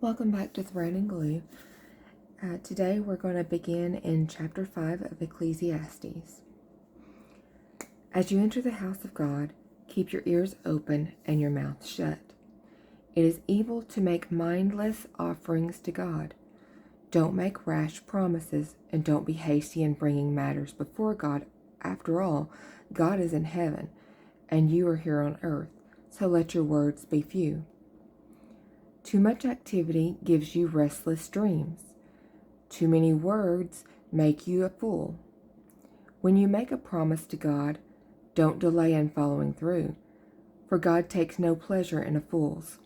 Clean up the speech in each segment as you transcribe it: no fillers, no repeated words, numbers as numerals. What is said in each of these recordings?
Welcome back to Thread and Glue. Today we're going to begin in chapter 5 of Ecclesiastes. As you enter the house of God, keep your ears open and your mouth shut. It is evil to make mindless offerings to God. Don't make rash promises and don't be hasty in bringing matters before God. After all, God is in heaven and you are here on earth, so let your words be few. Too much activity gives you restless dreams. Too many words make you a fool. When you make a promise to God, don't delay in following through, for God takes no pleasure in a fool's.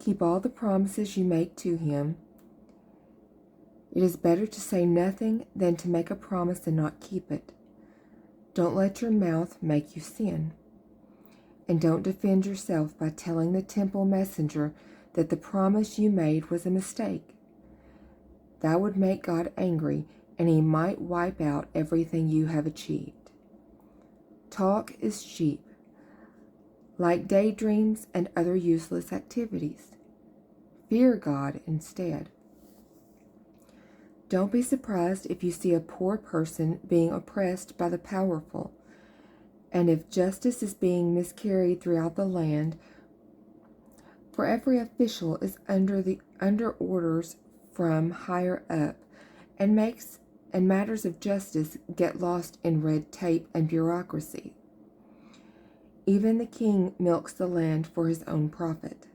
Keep all the promises you make to Him. It is better to say nothing than to make a promise and not keep it. Don't let your mouth make you sin. And don't defend yourself by telling the temple messenger that the promise you made was a mistake. That would make God angry, and He might wipe out everything you have achieved. Talk is cheap, like daydreams and other useless activities. Fear God instead. Don't be surprised if you see a poor person being oppressed by the powerful, and if justice is being miscarried throughout the land, for every official is under orders from higher up, and matters of justice get lost in red tape and bureaucracy. Even the king milks the land for his own profit.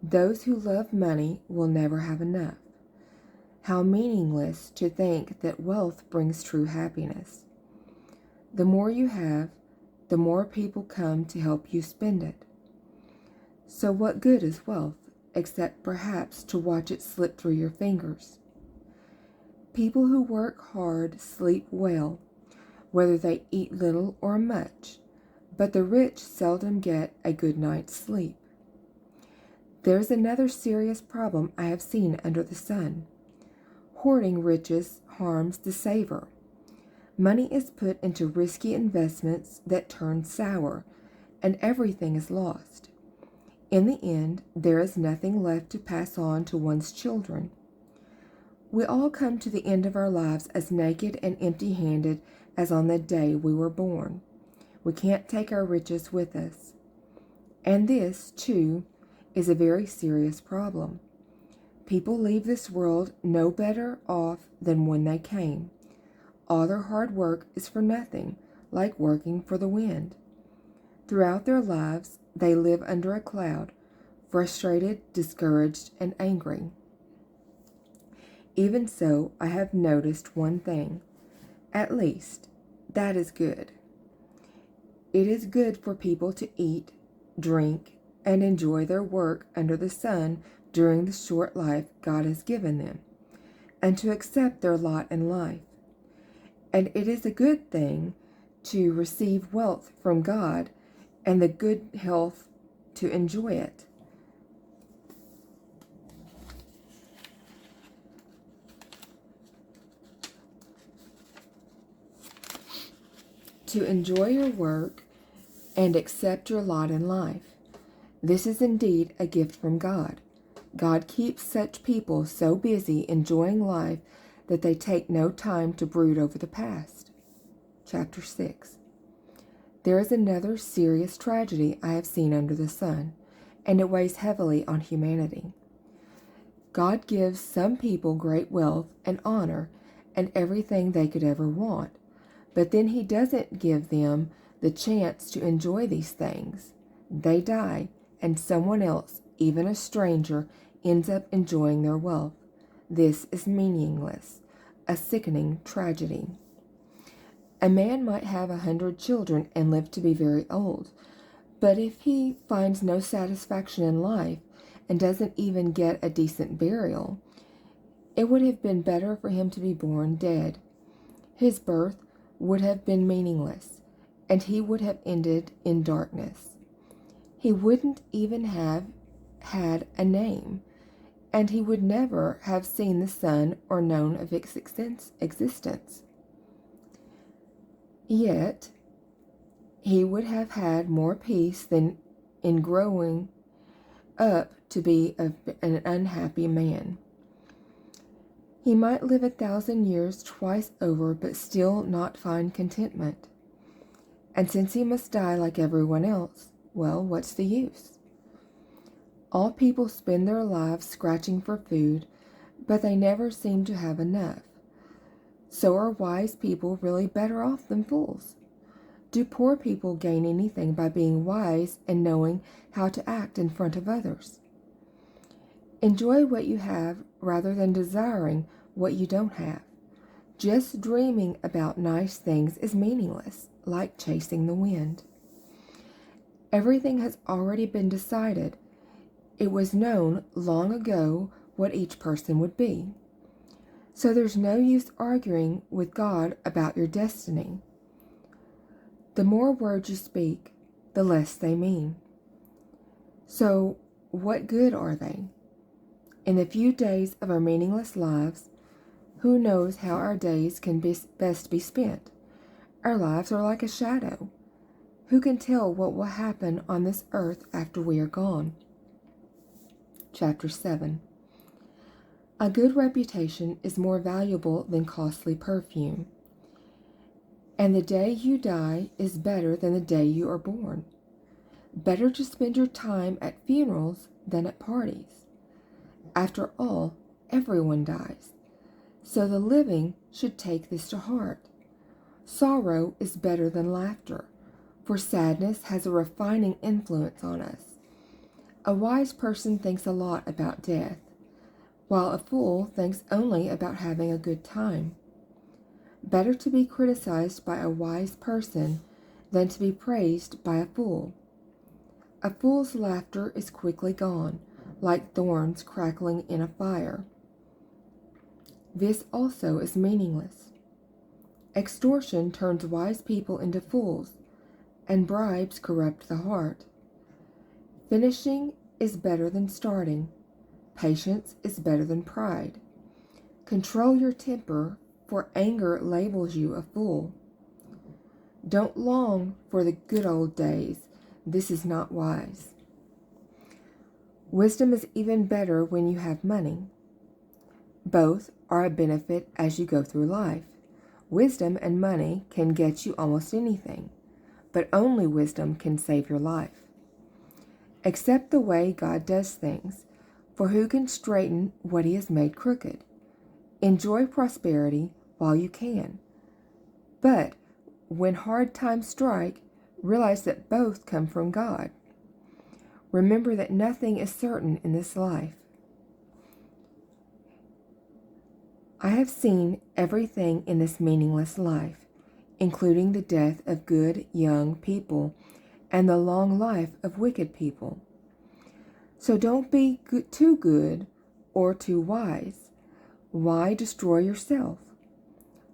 Those who love money will never have enough. How meaningless to think that wealth brings true happiness. The more you have, the more people come to help you spend it. So what good is wealth, except perhaps to watch it slip through your fingers? People who work hard sleep well, whether they eat little or much, but the rich seldom get a good night's sleep. There's another serious problem I have seen under the sun. Hoarding riches harms the saver. Money is put into risky investments that turn sour, and everything is lost. In the end, there is nothing left to pass on to one's children. We all come to the end of our lives as naked and empty-handed as on the day we were born. We can't take our riches with us. And this, too, is a very serious problem. People leave this world no better off than when they came. All their hard work is for nothing, like working for the wind. Throughout their lives, they live under a cloud, frustrated, discouraged, and angry. Even so, I have noticed one thing. At least, that is good. It is good for people to eat, drink, and enjoy their work under the sun during the short life God has given them, and to accept their lot in life. And it is a good thing to receive wealth from God and the good health to enjoy it. To enjoy your work and accept your lot in life. This is indeed a gift from God. God keeps such people so busy enjoying life that they take no time to brood over the past. Chapter 6. There is another serious tragedy I have seen under the sun, and it weighs heavily on humanity. God gives some people great wealth and honor and everything they could ever want, but then He doesn't give them the chance to enjoy these things. They die, and someone else, even a stranger, ends up enjoying their wealth. This is meaningless, a sickening tragedy. A man might have 100 children and live to be very old, but if he finds no satisfaction in life and doesn't even get a decent burial, it would have been better for him to be born dead. His birth would have been meaningless, and he would have ended in darkness. He wouldn't even have had a name, and he would never have seen the sun or known of its existence. Yet, he would have had more peace than in growing up to be an unhappy man. He might live 1,000 years twice over, but still not find contentment. And since he must die like everyone else, well, what's the use? All people spend their lives scratching for food, but they never seem to have enough. So are wise people really better off than fools? Do poor people gain anything by being wise and knowing how to act in front of others? Enjoy what you have rather than desiring what you don't have. Just dreaming about nice things is meaningless, like chasing the wind. Everything has already been decided. It was known long ago what each person would be. So there's no use arguing with God about your destiny. The more words you speak, the less they mean. So what good are they? In the few days of our meaningless lives, who knows how our days can best be spent? Our lives are like a shadow. Who can tell what will happen on this earth after we are gone? Chapter 7. A good reputation is more valuable than costly perfume. And the day you die is better than the day you are born. Better to spend your time at funerals than at parties. After all, everyone dies. So the living should take this to heart. Sorrow is better than laughter, for sadness has a refining influence on us. A wise person thinks a lot about death, while a fool thinks only about having a good time. Better to be criticized by a wise person than to be praised by a fool. A fool's laughter is quickly gone, like thorns crackling in a fire. This also is meaningless. Extortion turns wise people into fools, and bribes corrupt the heart. Finishing is better than starting. Patience is better than pride. Control your temper, for anger labels you a fool. Don't long for the good old days. This is not wise. Wisdom is even better when you have money. Both are a benefit as you go through life. Wisdom and money can get you almost anything, but only wisdom can save your life. Accept the way God does things, for who can straighten what He has made crooked? Enjoy prosperity while you can. But when hard times strike, realize that both come from God. Remember that nothing is certain in this life. I have seen everything in this meaningless life, including the death of good young people and the long life of wicked people. So don't be too good or too wise. Why destroy yourself?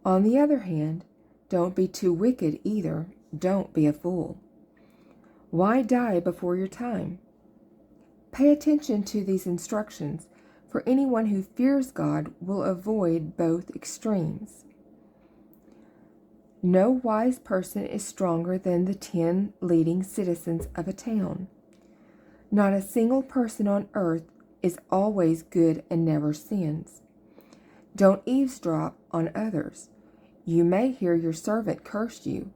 On the other hand, don't be too wicked either. Don't be a fool. Why die before your time? Pay attention to these instructions, for anyone who fears God will avoid both extremes. No wise person is stronger than the 10 leading citizens of a town. Not a single person on earth is always good and never sins. Don't eavesdrop on others. You may hear your servant curse you,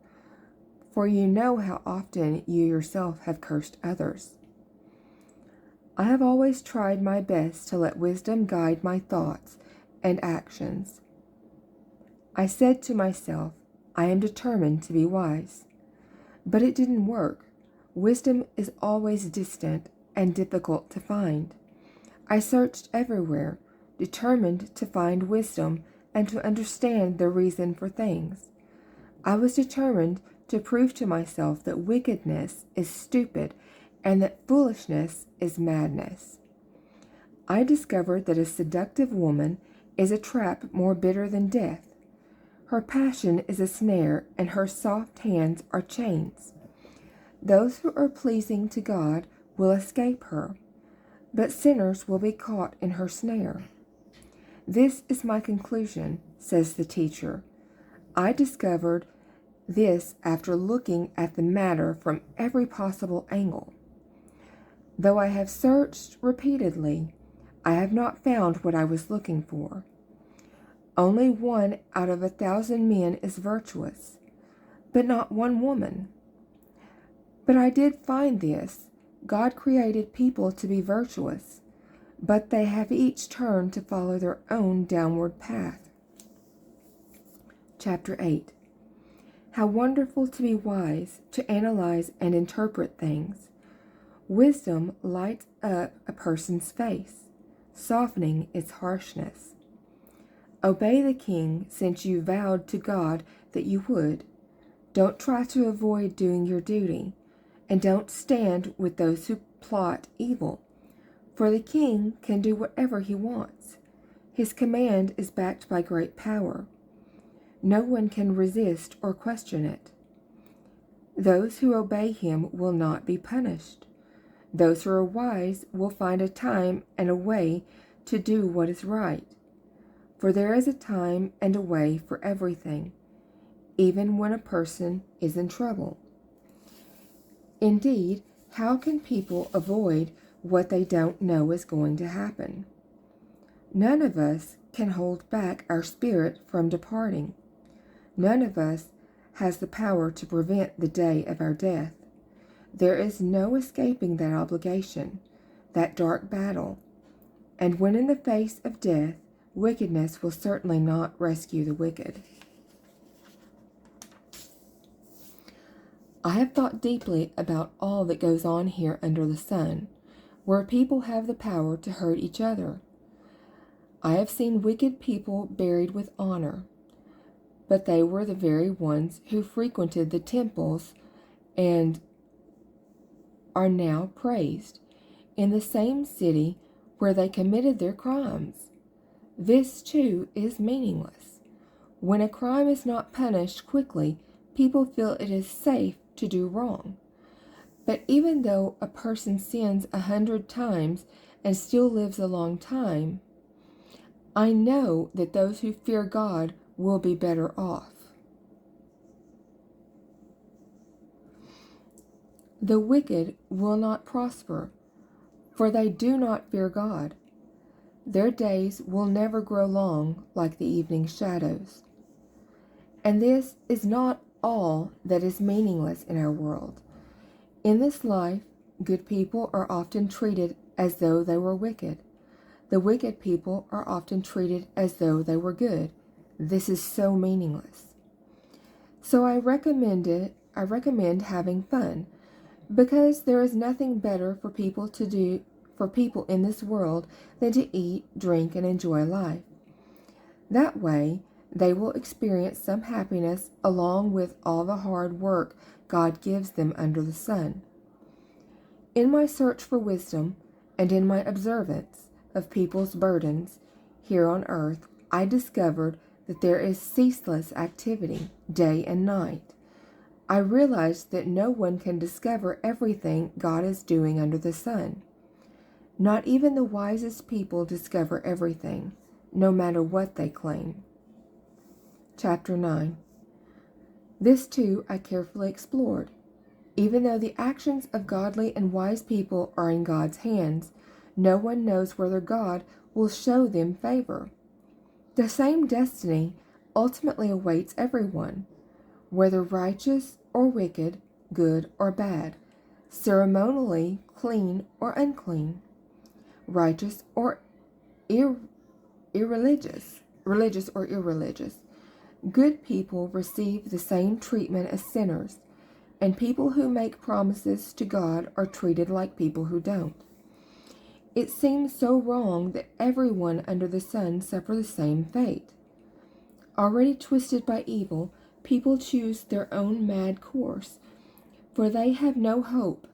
for you know how often you yourself have cursed others. I have always tried my best to let wisdom guide my thoughts and actions. I said to myself, I am determined to be wise. But it didn't work. Wisdom is always distant and difficult to find. I searched everywhere, determined to find wisdom and to understand the reason for things. I was determined to prove to myself that wickedness is stupid and that foolishness is madness. I discovered that a seductive woman is a trap more bitter than death. Her passion is a snare, and her soft hands are chains. Those who are pleasing to God will escape her, but sinners will be caught in her snare. This is my conclusion, says the teacher. I discovered this after looking at the matter from every possible angle. Though I have searched repeatedly, I have not found what I was looking for. Only 1 out of 1,000 men is virtuous, but not one woman. But I did find this: God created people to be virtuous, but they have each turned to follow their own downward path. Chapter 8. How wonderful to be wise, to analyze and interpret things. Wisdom lights up a person's face, softening its harshness. Obey the king, since you vowed to God that you would. Don't try to avoid doing your duty, and don't stand with those who plot evil, for the king can do whatever he wants. His command is backed by great power. No one can resist or question it. Those who obey him will not be punished. Those who are wise will find a time and a way to do what is right. For there is a time and a way for everything, even when a person is in trouble. Indeed, how can people avoid what they don't know is going to happen? None of us can hold back our spirit from departing. None of us has the power to prevent the day of our death. There is no escaping that obligation, that dark battle. And when in the face of death, wickedness will certainly not rescue the wicked. I have thought deeply about all that goes on here under the sun, where people have the power to hurt each other. I have seen wicked people buried with honor, but they were the very ones who frequented the temples and are now praised in the same city where they committed their crimes. This, too, is meaningless. When a crime is not punished quickly, people feel it is safe to do wrong. But even though a person sins 100 times and still lives a long time, I know that those who fear God will be better off. The wicked will not prosper, for they do not fear God. Their days will never grow long like the evening shadows. And this is not all that is meaningless in our world. In this life, good people are often treated as though they were wicked. The wicked people are often treated as though they were good. This is so meaningless. So I recommend having fun, because there is nothing better for people in this world than to eat, drink, and enjoy life. That way, they will experience some happiness along with all the hard work God gives them under the sun. In my search for wisdom and in my observance of people's burdens here on earth, I discovered that there is ceaseless activity, day and night. I realized that no one can discover everything God is doing under the sun. Not even the wisest people discover everything, no matter what they claim. Chapter 9. This too I carefully explored. Even though the actions of godly and wise people are in God's hands, no one knows whether God will show them favor. The same destiny ultimately awaits everyone, whether righteous or wicked, good or bad, ceremonially clean or unclean, righteous or religious or irreligious. Good people receive the same treatment as sinners, and people who make promises to God are treated like people who don't. It seems so wrong that everyone under the sun suffer the same fate. Already twisted by evil, people choose their own mad course, for they have no hope.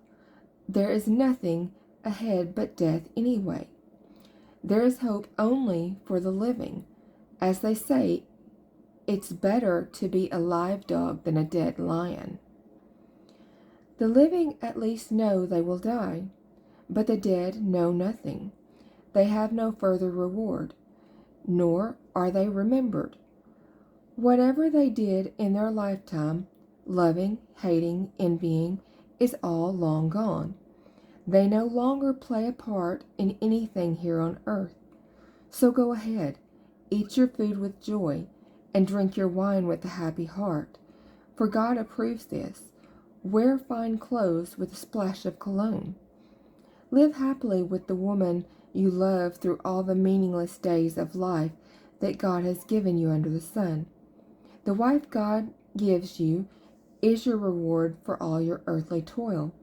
There is nothing ahead but death anyway. There is hope only for the living. As they say, it's better to be a live dog than a dead lion. The living at least know they will die, but the dead know nothing. They have no further reward, nor are they remembered. Whatever they did in their lifetime, loving, hating, envying, is all long gone. They no longer play a part in anything here on earth. So go ahead, eat your food with joy, and drink your wine with a happy heart, for God approves this. Wear fine clothes with a splash of cologne. Live happily with the woman you love through all the meaningless days of life that God has given you under the sun. The wife God gives you is your reward for all your earthly toil.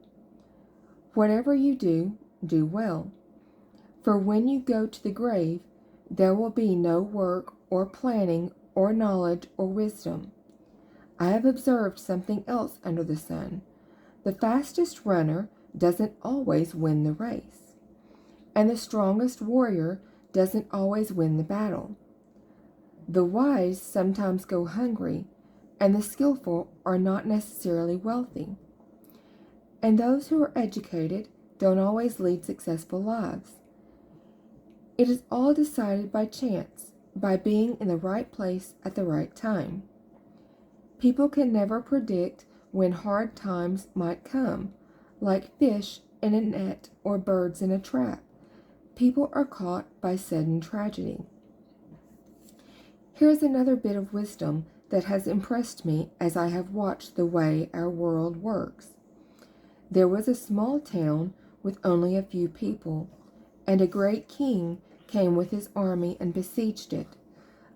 Whatever you do, do well. For when you go to the grave, there will be no work or planning or knowledge or wisdom. I have observed something else under the sun. The fastest runner doesn't always win the race, and the strongest warrior doesn't always win the battle. The wise sometimes go hungry, and the skillful are not necessarily wealthy. And those who are educated don't always lead successful lives. It is all decided by chance, by being in the right place at the right time. People can never predict when hard times might come, like fish in a net or birds in a trap. People are caught by sudden tragedy. Here is another bit of wisdom that has impressed me as I have watched the way our world works. There was a small town with only a few people, and a great king came with his army and besieged it.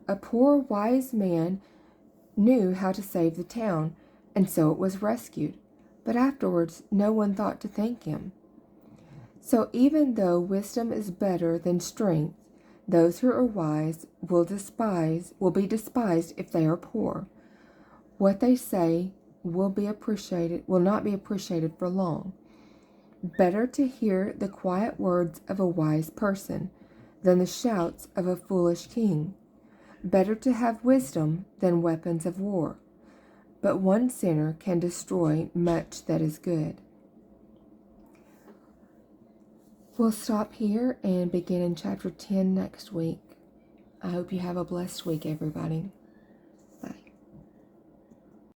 A poor wise man knew how to save the town, and so it was rescued. But afterwards no one thought to thank him. So even though wisdom is better than strength, those who are wise will be despised if they are poor. What they say will not be appreciated for long. Better to hear the quiet words of a wise person than the shouts of a foolish king. Better to have wisdom than weapons of war. But one sinner can destroy much that is good. We'll stop here and begin in chapter 10 next week. I hope you have a blessed week, everybody.